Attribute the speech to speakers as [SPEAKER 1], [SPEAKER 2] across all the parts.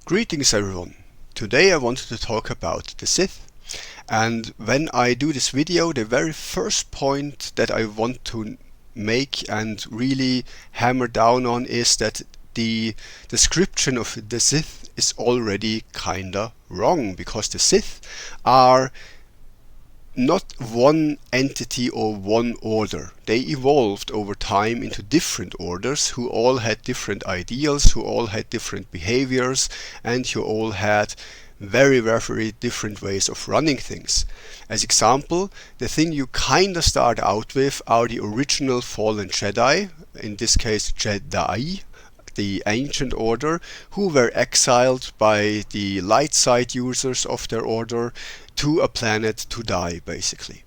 [SPEAKER 1] Greetings everyone. Today I wanted to talk about the Sith, and when I do this video, the very first point that I want to make and really hammer down on is that the description of the Sith is already kinda wrong, because the Sith are not one entity or one order. They evolved over time into different orders who all had different ideals, who all had different behaviors, and who all had very different ways of running things. As example, the thing you kinda start out with are the original fallen Jedi, in this case Jedi, the ancient order, who were exiled by the light side users of their order to a planet to die, basically.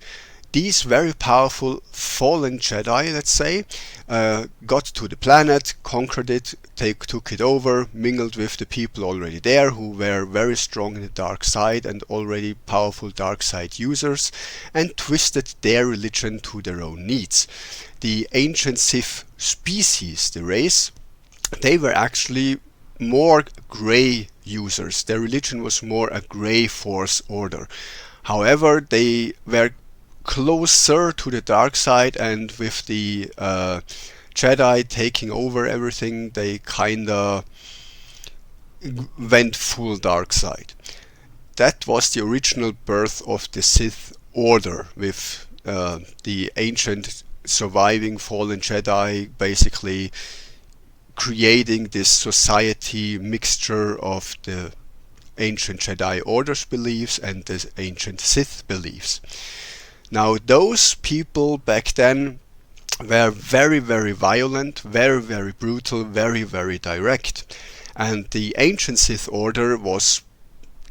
[SPEAKER 1] These very powerful fallen Jedi, let's say, got to the planet, conquered it, took it over, mingled with the people already there who were very strong in the dark side and already powerful dark side users, and twisted their religion to their own needs. The ancient Sith species, the race, they were actually more grey users. Their religion was more a grey force order. However, they were closer to the dark side, and with the Jedi taking over everything, they kinda went full dark side. That was the original birth of the Sith order, with the ancient surviving fallen Jedi basically creating this society mixture of the ancient Jedi Order's beliefs and the ancient Sith beliefs. Now, those people back then were very violent, very brutal, very direct. And the ancient Sith Order was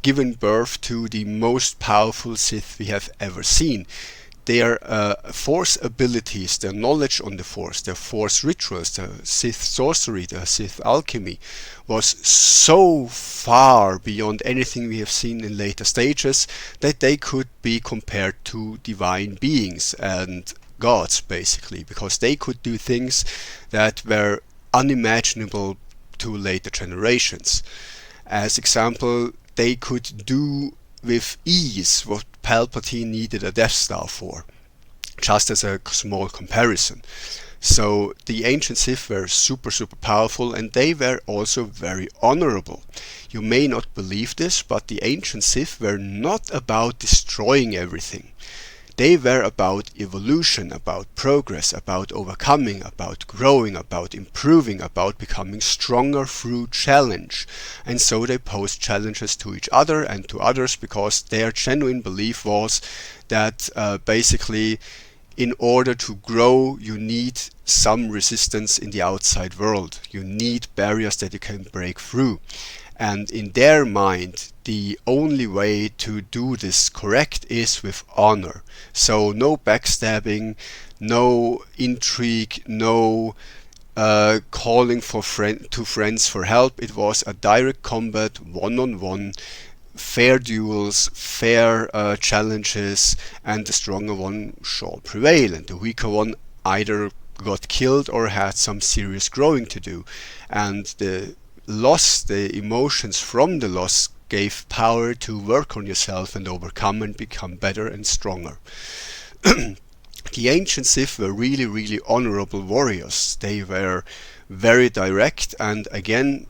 [SPEAKER 1] giving birth to the most powerful Sith we have ever seen. Their force abilities, their knowledge on the force, their force rituals, the Sith sorcery, the Sith alchemy was so far beyond anything we have seen in later stages that they could be compared to divine beings and gods, basically, because they could do things that were unimaginable to later generations. As example, they could do with ease what Palpatine needed a Death Star for, just as a small comparison. So the ancient Sith were super powerful, and they were also very honorable. You may not believe this, but the ancient Sith were not about destroying everything. They were about evolution, about progress, about overcoming, about growing, about improving, about becoming stronger through challenge. And so they posed challenges to each other and to others, because their genuine belief was that basically in order to grow you need some resistance in the outside world. You need barriers that you can break through. And in their mind, the only way to do this correct is with honor. So no backstabbing, no intrigue, no calling for to friends for help. It was a direct combat, one-on-one, fair duels, fair challenges, and the stronger one shall prevail, and the weaker one either got killed or had some serious growing to do. And the loss, the emotions from the loss, gave power to work on yourself and overcome and become better and stronger. The ancient Sith were really honorable warriors. They were very direct, and again,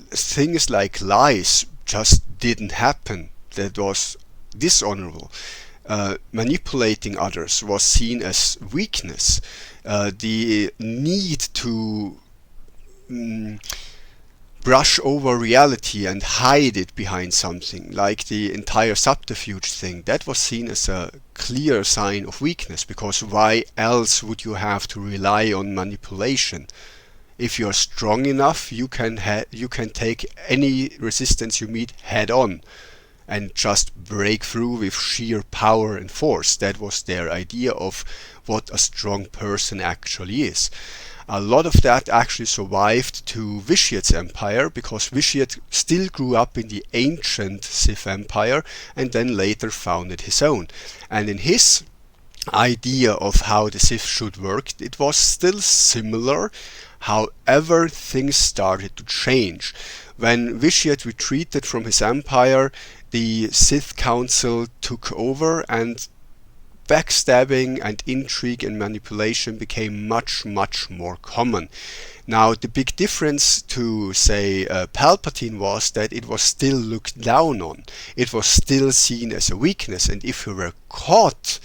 [SPEAKER 1] things like lies just didn't happen. That was dishonorable. Manipulating others was seen as weakness. The need to brush over reality and hide it behind something, like the entire subterfuge thing, that was seen as a clear sign of weakness, because why else would you have to rely on manipulation? If you are strong enough, you can take any resistance you meet head on and just break through with sheer power and force. That was their idea of what a strong person actually is. A lot of that actually survived to Vitiate's empire, because Vitiate still grew up in the ancient Sith empire and then later founded his own. And in his idea of how the Sith should work, it was still similar. However, things started to change. When Vitiate retreated from his empire, the Sith Council took over, and backstabbing and intrigue and manipulation became much, much more common. Now, the big difference to, say, Palpatine was that it was still looked down on. It was still seen as a weakness, and if you were caught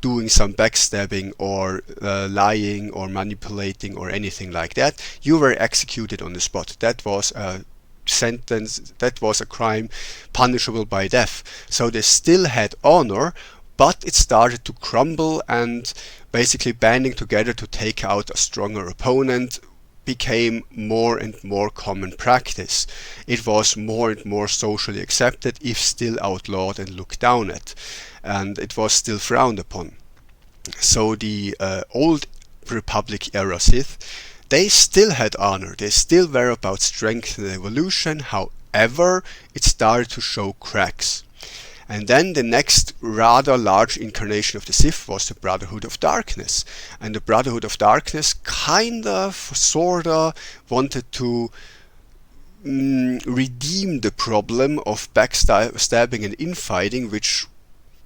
[SPEAKER 1] doing some backstabbing or lying or manipulating or anything like that, you were executed on the spot. That was a sentence, that was a crime punishable by death. So they still had honor, but it started to crumble, and basically banding together to take out a stronger opponent became more and more common practice. It was more and more socially accepted, if still outlawed and looked down at, and it was still frowned upon. So the old Republic era Sith, they still had honor, they still were about strength and evolution. However, it started to show cracks. And then the next rather large incarnation of the Sith was the Brotherhood of Darkness. And the Brotherhood of Darkness sorta wanted to redeem the problem of backstabbing and infighting, which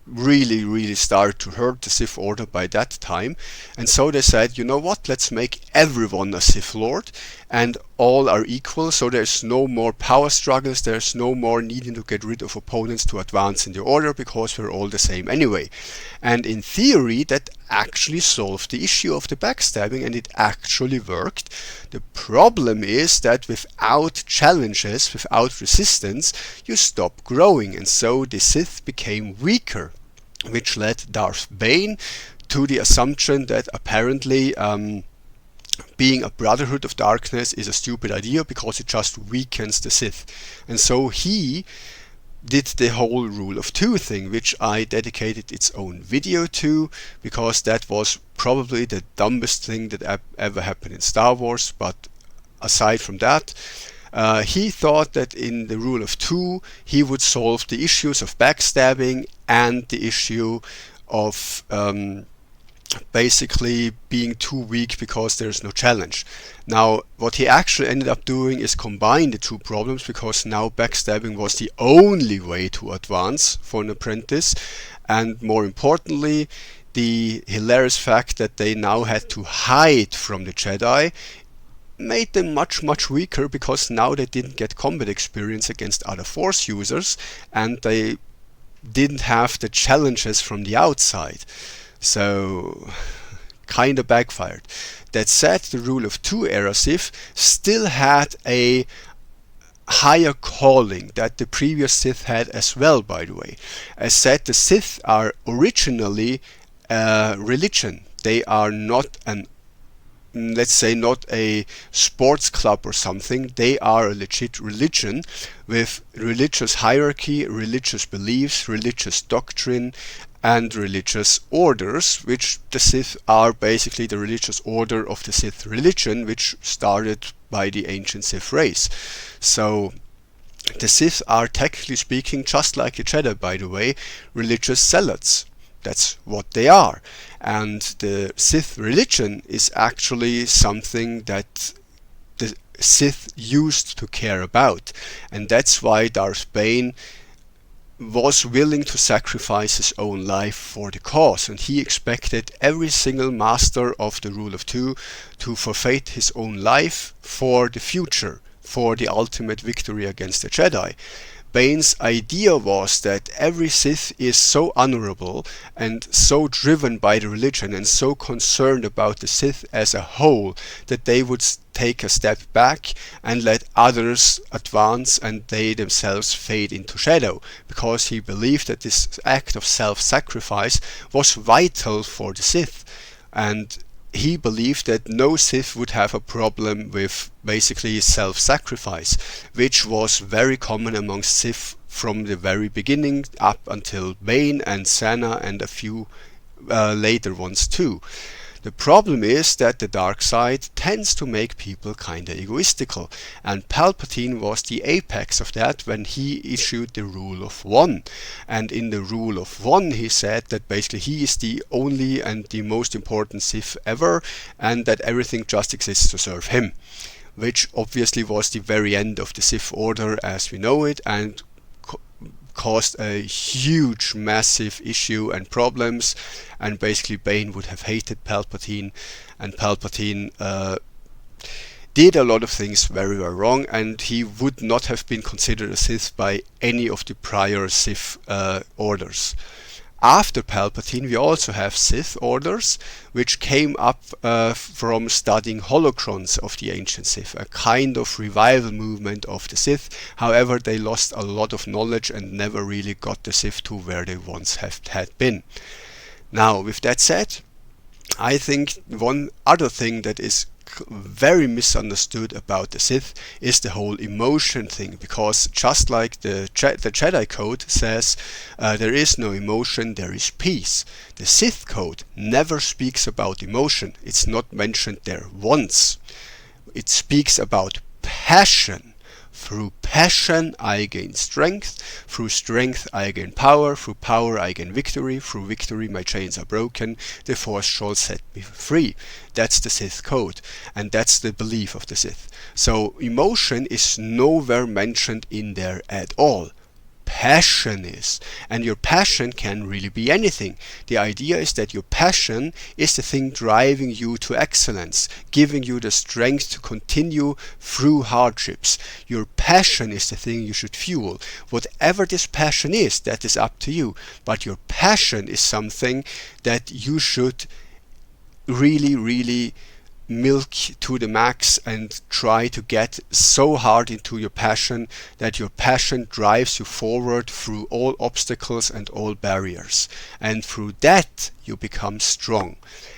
[SPEAKER 1] really started to hurt the Sith Order by that time. And so they said, you know what, let's make everyone a Sith Lord, and all are equal, so there's no more power struggles, there's no more needing to get rid of opponents to advance in the order, because we're all the same anyway. And in theory, that actually solved the issue of the backstabbing, and it actually worked. The problem is that without challenges, without resistance, you stop growing, and so the Sith became weaker, which led Darth Bane to the assumption that apparently being a Brotherhood of Darkness is a stupid idea, because it just weakens the Sith. And so he did the whole Rule of Two thing, which I dedicated its own video to, because that was probably the dumbest thing that ever happened in Star Wars. But aside from that, he thought that in the Rule of Two he would solve the issues of backstabbing and the issue of basically being too weak because there's no challenge. Now, what he actually ended up doing is combine the two problems, because now backstabbing was the only way to advance for an apprentice, and more importantly, the hilarious fact that they now had to hide from the Jedi made them much weaker, because now they didn't get combat experience against other Force users, and they didn't have the challenges from the outside. So, kinda backfired. That said, the Rule of Two era Sith still had a higher calling that the previous Sith had as well, by the way. As said, the Sith are originally a religion. They are not an, let's say, not a sports club or something. They are a legit religion with religious hierarchy, religious beliefs, religious doctrine, and religious orders, which the Sith are basically the religious order of the Sith religion, which started by the ancient Sith race. So the Sith are, technically speaking, just like the Jedi, by the way, religious zealots. That's what they are. And the Sith religion is actually something that the Sith used to care about. And that's why Darth Bane was willing to sacrifice his own life for the cause, and he expected every single master of the Rule of Two to forfeit his own life for the future, for the ultimate victory against the Jedi. Bane's idea was that every Sith is so honorable and so driven by the religion and so concerned about the Sith as a whole that they would take a step back and let others advance and they themselves fade into shadow, because he believed that this act of self-sacrifice was vital for the Sith, and he believed that no Sith would have a problem with basically self-sacrifice, which was very common amongst Sith from the very beginning up until Bane and Senna and a few later ones too. The problem is that the dark side tends to make people kinda egoistical, and Palpatine was the apex of that when he issued the Rule of One. And in the Rule of One he said that basically he is the only and the most important Sith ever, and that everything just exists to serve him. which obviously was the very end of the Sith Order as we know it, and caused a huge, massive issue and problems. And basically Bane would have hated Palpatine, and Palpatine did a lot of things very, very wrong, and he would not have been considered a Sith by any of the prior Sith orders. After Palpatine, we also have Sith orders, which came up from studying holocrons of the ancient Sith, a kind of revival movement of the Sith. However, they lost a lot of knowledge and never really got the Sith to where they once had been. Now, with that said, I think one other thing that is very misunderstood about the Sith is the whole emotion thing, because just like the Jedi Code says there is no emotion, there is peace. The Sith Code never speaks about emotion. It's not mentioned there once. It speaks about passion. Through passion I gain strength, through strength I gain power, through power I gain victory, through victory my chains are broken, the Force shall set me free. That's the Sith Code, and that's the belief of the Sith. So emotion is nowhere mentioned in there at all. Passion is, and your passion can really be anything. The idea is that your passion is the thing driving you to excellence, giving you the strength to continue through hardships. Your passion is the thing you should fuel. Whatever this passion is, that is up to you, but your passion is something that you should really milk to the max and try to get so hard into your passion that your passion drives you forward through all obstacles and all barriers, and through that you become strong.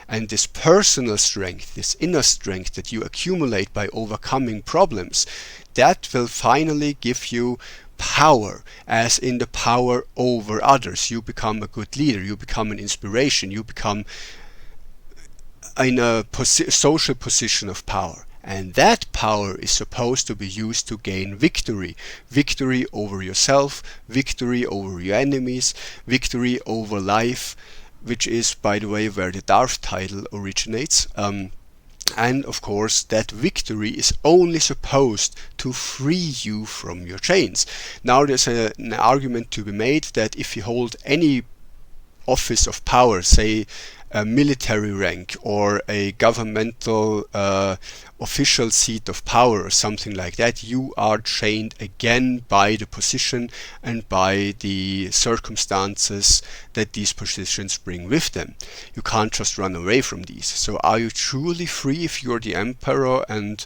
[SPEAKER 1] And this personal strength, this inner strength that you accumulate by overcoming problems, that will finally give you power, as in the power over others. You become a good leader, you become an inspiration, you become in a social position of power, and that power is supposed to be used to gain victory over yourself, victory over your enemies, victory over life, which is, by the way, where the Darth title originates. And of course that victory is only supposed to free you from your chains. Now there's an argument to be made that if you hold any office of power, say a military rank or a governmental official seat of power or something like that, you are chained again by the position and by the circumstances that these positions bring with them. You can't just run away from these. So are you truly free if you're the emperor and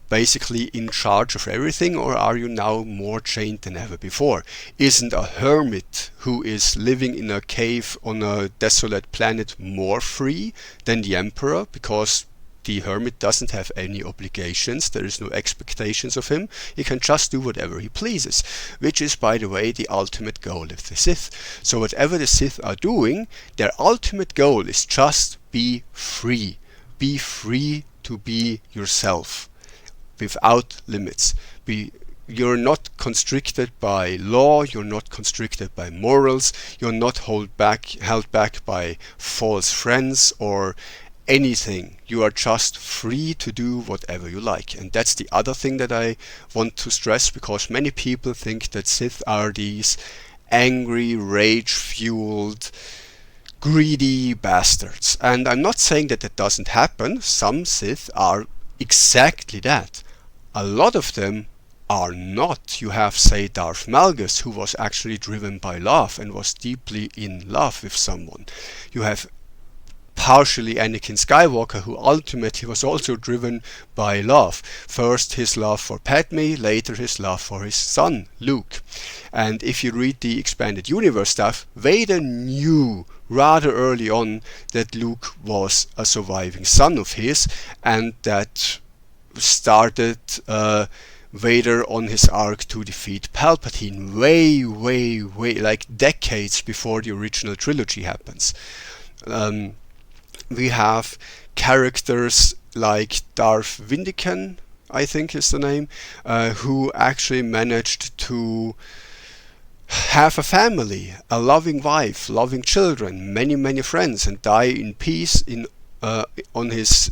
[SPEAKER 1] basically in charge of everything, or are you now more chained than ever before? Isn't a hermit who is living in a cave on a desolate planet more free than the emperor, because the hermit doesn't have any obligations, there is no expectations of him, he can just do whatever he pleases, which is, by the way, the ultimate goal of the Sith. So whatever the Sith are doing, their ultimate goal is just be free. Be free to be yourself, without limits. You're not constricted by law, you're not constricted by morals, you're not held back by false friends or anything. You are just free to do whatever you like. And that's the other thing that I want to stress, because many people think that Sith are these angry, rage-fueled, greedy bastards. And I'm not saying that that doesn't happen. Some Sith are exactly that. A lot of them are not. You have, say, Darth Malgus, who was actually driven by love and was deeply in love with someone. You have partially Anakin Skywalker, who ultimately was also driven by love. First his love for Padme, later his love for his son Luke. And if you read the expanded universe stuff, Vader knew rather early on that Luke was a surviving son of his, and that started Vader on his arc to defeat Palpatine way, like decades before the original trilogy happens. We have characters like Darth Vindican, I think is the name, who actually managed to have a family, a loving wife, loving children, many friends, and die in peace on his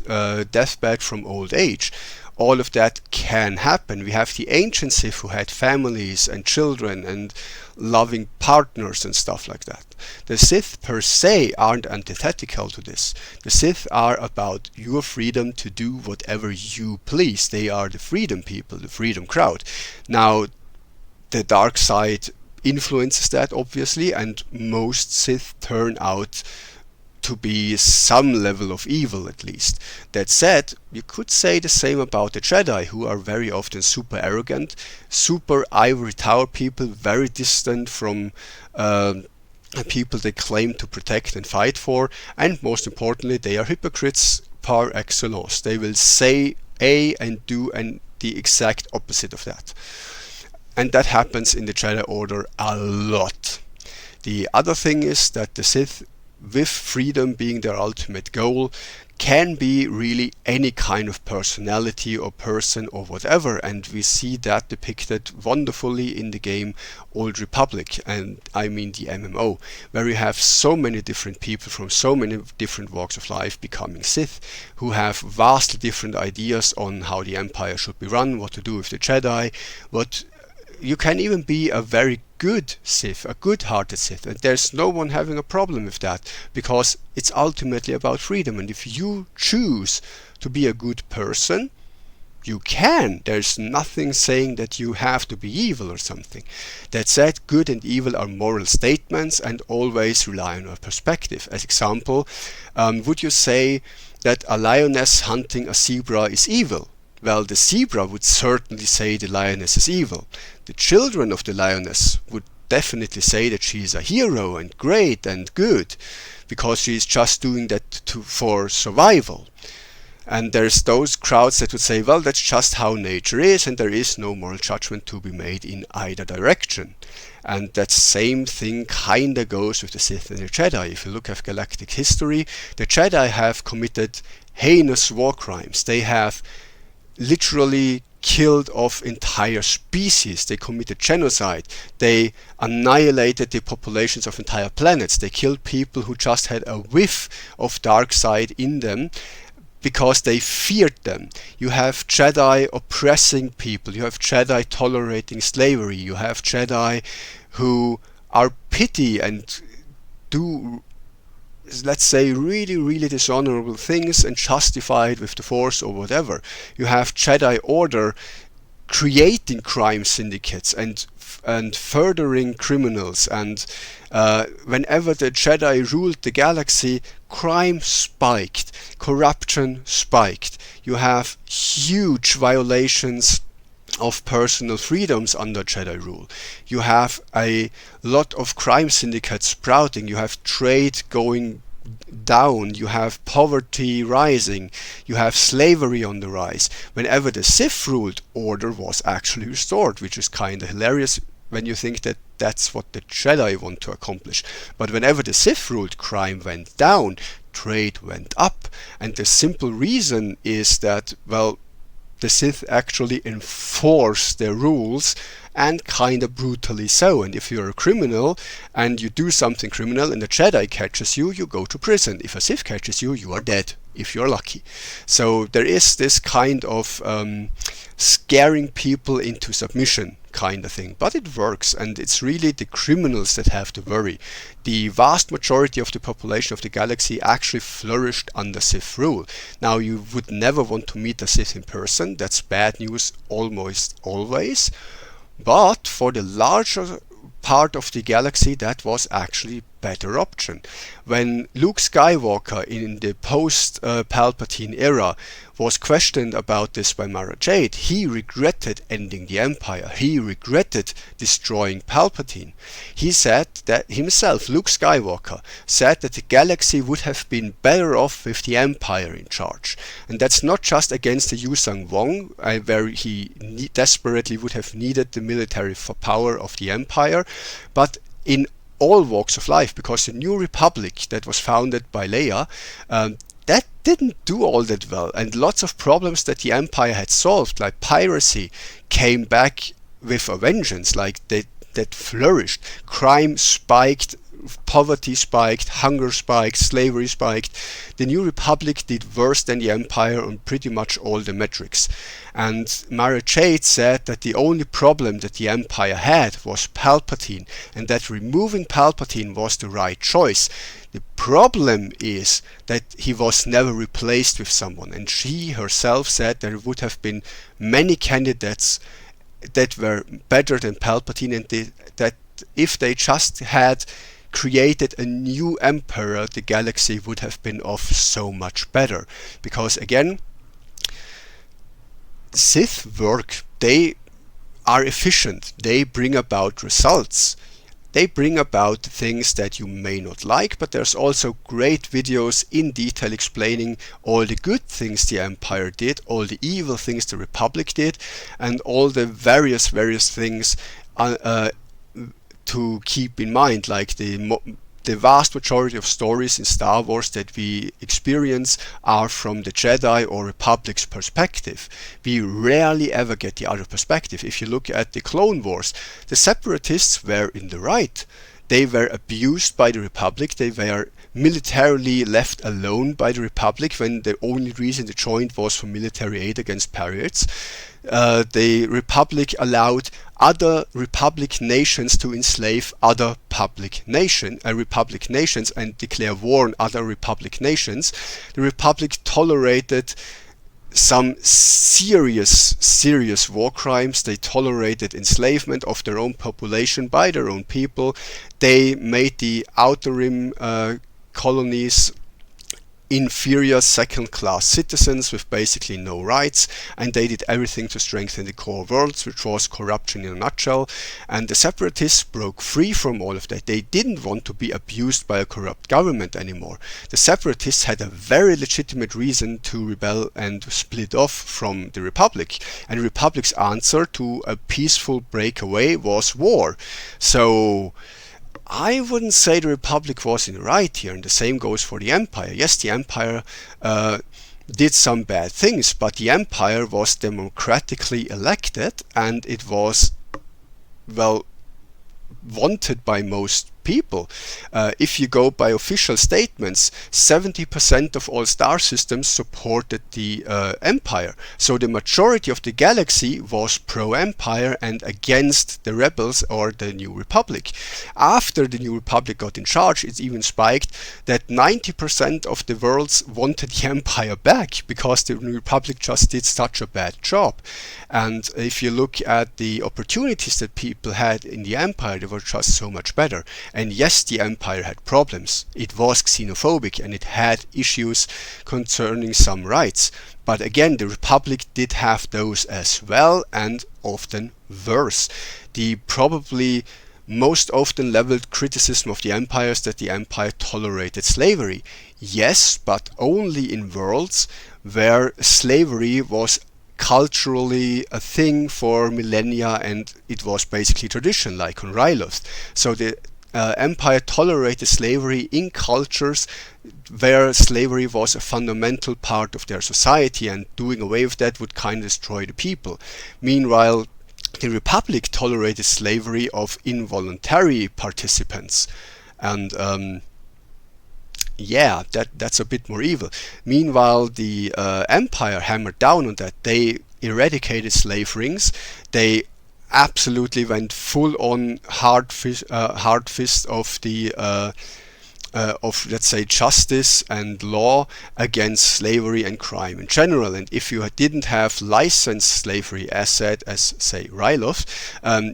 [SPEAKER 1] deathbed from old age. all of that can happen. We have the ancient Sith who had families and children and loving partners and stuff like that. The Sith per se aren't antithetical to this. The Sith are about your freedom to do whatever you please. They are the freedom people, the freedom crowd. Now, the dark side influences that, obviously, and most Sith turn out to be some level of evil, at least. That said, you could say the same about the Jedi, who are very often super arrogant, super ivory tower people, very distant from people they claim to protect and fight for, and most importantly, they are hypocrites par excellence. They will say A and do the exact opposite of that. And that happens in the Jedi Order a lot. The other thing is that the Sith, with freedom being their ultimate goal, can be really any kind of personality or person or whatever, and we see that depicted wonderfully in the game Old Republic, and I mean the MMO, where you have so many different people from so many different walks of life becoming Sith, who have vastly different ideas on how the Empire should be run, what to do with the Jedi, what you can even be a very good Sith, a good-hearted Sith, and there's no one having a problem with that, because it's ultimately about freedom, and if you choose to be a good person, you can. There's nothing saying that you have to be evil or something. That said, good and evil are moral statements and always rely on a perspective. As example, would you say that a lioness hunting a zebra is evil? Well, the zebra would certainly say the lioness is evil. The children of the lioness would definitely say that she is a hero and great and good, because she is just doing that for survival. And there's those crowds that would say, well, that's just how nature is, and there is no moral judgment to be made in either direction. And that same thing kinda goes with the Sith and the Jedi. If you look at galactic history, the Jedi have committed heinous war crimes. They have literally killed off entire species. They committed genocide. They annihilated the populations of entire planets. They killed people who just had a whiff of dark side in them because they feared them. You have Jedi oppressing people. You have Jedi tolerating slavery. You have Jedi who are petty and do, let's say, really, really dishonorable things and justify it with the Force or whatever. You have Jedi Order creating crime syndicates and furthering criminals, and whenever the Jedi ruled the galaxy, crime spiked, corruption spiked. You have huge violations of personal freedoms under Jedi rule. You have a lot of crime syndicates sprouting. You have trade going down. You have poverty rising. You have slavery on the rise. Whenever the Sith ruled, order was actually restored, which is kind of hilarious when you think that that's what the Jedi want to accomplish. But whenever the Sith ruled, crime went down, trade went up, and the simple reason is that, well, the Sith actually enforce their rules, and kinda brutally so. And if you're a criminal and you do something criminal and a Jedi catches you, you go to prison. If a Sith catches you, you are dead, if you're lucky. So there is this kind of scaring people into submission kind of thing, but it works, and it's really the criminals that have to worry. The vast majority of the population of the galaxy actually flourished under Sith rule. Now, you would never want to meet a Sith in person. That's bad news almost always, but for the larger part of the galaxy, that was actually better option. When Luke Skywalker in the post-Palpatine era was questioned about this by Mara Jade, he regretted ending the Empire. He regretted destroying Palpatine. He said that himself, Luke Skywalker, said that the galaxy would have been better off with the Empire in charge. And that's not just against the Yusang Wong, where he desperately would have needed the military power of the Empire, but in all walks of life, because the New Republic that was founded by Leia, that didn't do all that well, and lots of problems that the Empire had solved, like piracy, came back with a vengeance. Like that flourished. Crime spiked, poverty spiked, hunger spiked, slavery spiked. The New Republic did worse than the Empire on pretty much all the metrics. And Mara Jade said that the only problem that the Empire had was Palpatine, and that removing Palpatine was the right choice. The problem is that he was never replaced with someone, and she herself said there would have been many candidates that were better than Palpatine, and that if they just had created a new emperor, the galaxy would have been off so much better. Because again, Sith work, they are efficient, they bring about results. They bring about things that you may not like, but there's also great videos in detail explaining all the good things the Empire did, all the evil things the Republic did, and all the various things to keep in mind, like the vast majority of stories in Star Wars that we experience are from the Jedi or Republic's perspective. We rarely ever get the other perspective. If you look at the Clone Wars, the Separatists were in the right. They were abused by the Republic. They were militarily left alone by the Republic when the only reason they joined was for military aid against pirates. The Republic allowed other Republic nations to enslave other Republic nations and declare war on other Republic nations. The Republic tolerated some serious war crimes. They tolerated enslavement of their own population by their own people. They made the Outer Rim colonies inferior second-class citizens with basically no rights, and they did everything to strengthen the core worlds, which was corruption in a nutshell. And the Separatists broke free from all of that. They didn't want to be abused by a corrupt government anymore. The Separatists had a very legitimate reason to rebel and to split off from the Republic, and the Republic's answer to a peaceful breakaway was war. So I wouldn't say the Republic was in the right here, and the same goes for the Empire. Yes, the Empire did some bad things, but the Empire was democratically elected, and it was, well, wanted by most people. If you go by official statements, 70% of all star systems supported the Empire. So the majority of the galaxy was pro-Empire and against the rebels or the New Republic. After the New Republic got in charge, it's even spiked that 90% of the worlds wanted the Empire back because the New Republic just did such a bad job. And if you look at the opportunities that people had in the Empire, they were just so much better. And yes, the Empire had problems. It was xenophobic and it had issues concerning some rights. But again, the Republic did have those as well, and often worse. The probably most often leveled criticism of the Empire is that the Empire tolerated slavery. Yes, but only in worlds where slavery was culturally a thing for millennia and it was basically tradition, like on Ryloth. So the Empire tolerated slavery in cultures where slavery was a fundamental part of their society, and doing away with that would kind of destroy the people. Meanwhile, the Republic tolerated slavery of involuntary participants, and yeah, that's a bit more evil. Meanwhile, the Empire hammered down on that. They eradicated slave rings. They absolutely went full on hard fist of the of, let's say, justice and law against slavery and crime in general. And if you didn't have licensed slavery asset, as say Ryloth,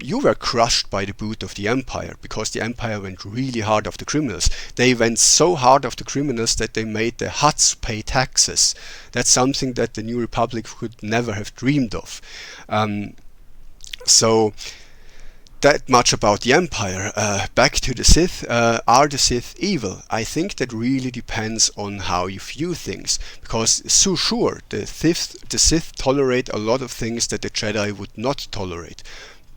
[SPEAKER 1] you were crushed by the boot of the Empire, because the Empire went really hard after criminals. They went so hard after criminals that they made the Hutts pay taxes. That's something that the New Republic could never have dreamed of. So that much about the Empire. Back to the Sith. Are the Sith evil? I think that really depends on how you view things, because so sure, the Sith tolerate a lot of things that the Jedi would not tolerate.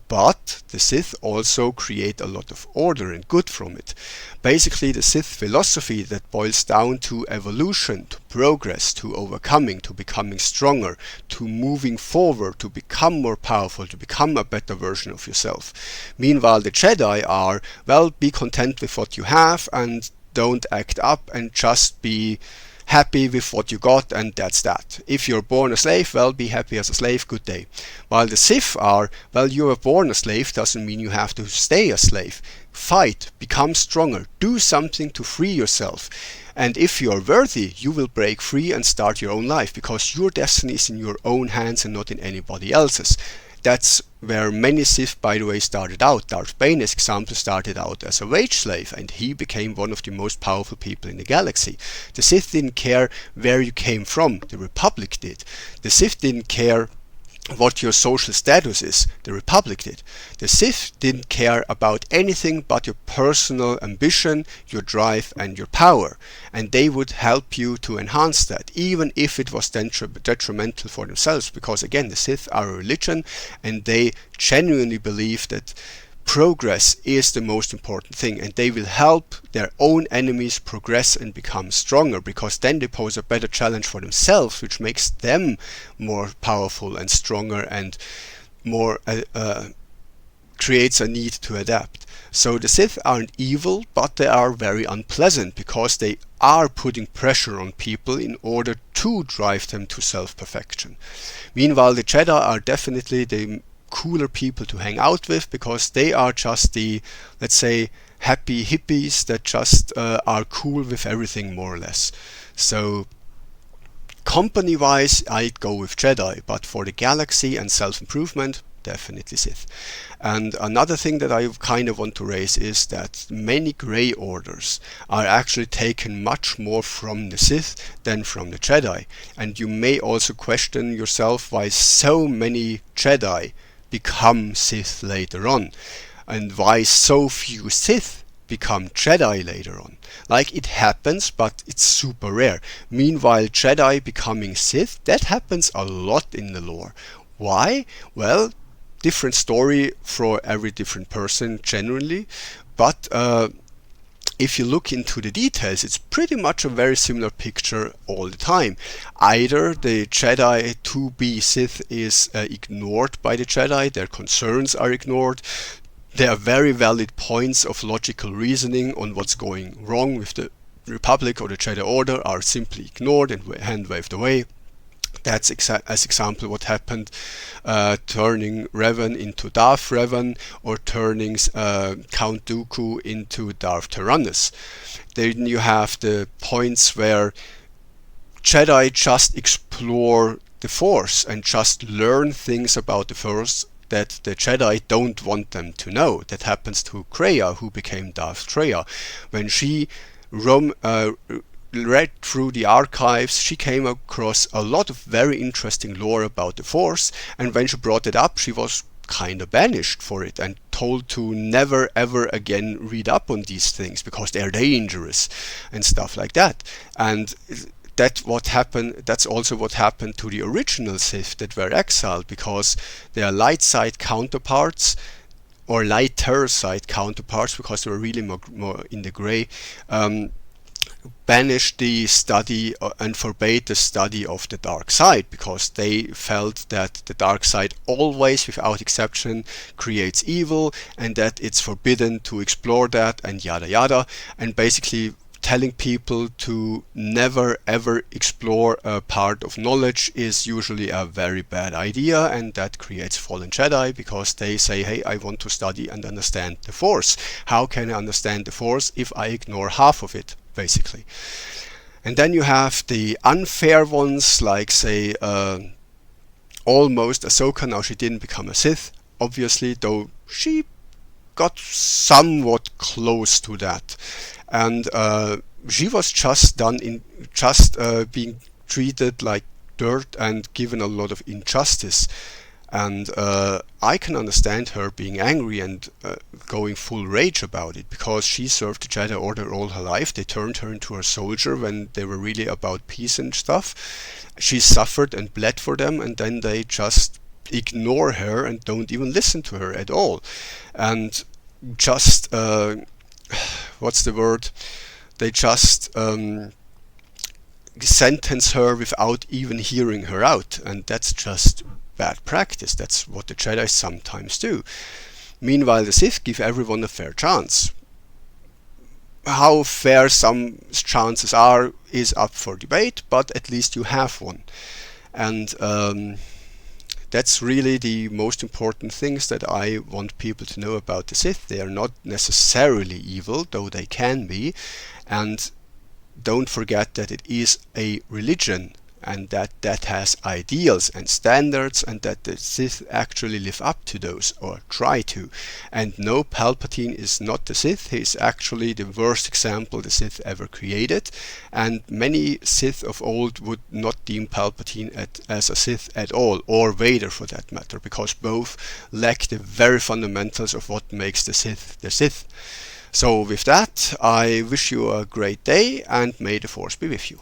[SPEAKER 1] But the Sith also create a lot of order and good from it. Basically, the Sith philosophy that boils down to evolution, to progress, to overcoming, to becoming stronger, to moving forward, to become more powerful, to become a better version of yourself. Meanwhile, the Jedi are, well, be content with what you have and don't act up and just be happy with what you got, and that's that. If you're born a slave, well, be happy as a slave, good day. While the Sith are, well, you were born a slave doesn't mean you have to stay a slave. Fight, become stronger, do something to free yourself. And if you are worthy, you will break free and start your own life, because your destiny is in your own hands and not in anybody else's. That's where many Sith, by the way, started out. Darth Bane's example started out as a wage slave, and he became one of the most powerful people in the galaxy. The Sith didn't care where you came from, the Republic did. The Sith didn't care what your social status is, the Republic did. The Sith didn't care about anything but your personal ambition, your drive and your power, and they would help you to enhance that, even if it was detrimental for themselves, because again, the Sith are a religion and they genuinely believe that progress is the most important thing, and they will help their own enemies progress and become stronger, because then they pose a better challenge for themselves, which makes them more powerful and stronger and more creates a need to adapt. So the Sith aren't evil, but they are very unpleasant, because they are putting pressure on people in order to drive them to self-perfection. Meanwhile, the Jedi are definitely the cooler people to hang out with, because they are just the, let's say, happy hippies that just are cool with everything, more or less. So company wise, I'd go with Jedi, but for the galaxy and self-improvement, definitely Sith. And another thing that I kind of want to raise is that many Grey Orders are actually taken much more from the Sith than from the Jedi. And you may also question yourself why so many Jedi become Sith later on, and why so few Sith become Jedi later on. Like, it happens, but it's super rare. Meanwhile, Jedi becoming Sith, that happens a lot in the lore. Why? Well, different story for every different person generally, but if you look into the details, it's pretty much a very similar picture all the time. Either the Jedi to be Sith is ignored by the Jedi, their concerns are ignored, there are very valid points of logical reasoning on what's going wrong with the Republic or the Jedi Order are simply ignored and hand waved away. That's as example what happened turning Revan into Darth Revan, or turning Count Dooku into Darth Tyrannus. Then you have the points where Jedi just explore the Force and just learn things about the Force that the Jedi don't want them to know. That happens to Kreia, who became Darth Traya. When she read through the archives, she came across a lot of very interesting lore about the Force, and when she brought it up, she was kind of banished for it and told to never ever again read up on these things because they're dangerous and stuff like that. And that's also what happened to the original Sith that were exiled, because their light side counterparts, or lighter side counterparts, because they were really more in the gray, banished the study and forbade the study of the dark side, because they felt that the dark side always, without exception, creates evil, and that it's forbidden to explore that, and yada yada, and basically telling people to never ever explore a part of knowledge is usually a very bad idea, and that creates fallen Jedi, because they say, hey, I want to study and understand the Force. How can I understand the Force if I ignore half of it, basically? And then you have the unfair ones, like say almost Ahsoka. Now, she didn't become a Sith, obviously, though she got somewhat close to that. And she was just being treated like dirt and given a lot of injustice. And I can understand her being angry and going full rage about it, because she served the Jedi Order all her life. They turned her into a soldier when they were really about peace and stuff. She suffered and bled for them, and then they just ignore her and don't even listen to her at all, and just what's the word? They just sentence her without even hearing her out, and that's just bad practice. That's what the Jedi sometimes do. Meanwhile, the Sith give everyone a fair chance. How fair some chances are is up for debate, but at least you have one. And that's really the most important things that I want people to know about the Sith. They are not necessarily evil, though they can be. And don't forget that it is a religion, and that has ideals and standards, and that the Sith actually live up to those, or try to. And no, Palpatine is not the Sith. He is actually the worst example the Sith ever created, and many Sith of old would not deem Palpatine as a Sith at all, or Vader for that matter, because both lack the very fundamentals of what makes the Sith the Sith. So with that, I wish you a great day, and may the Force be with you.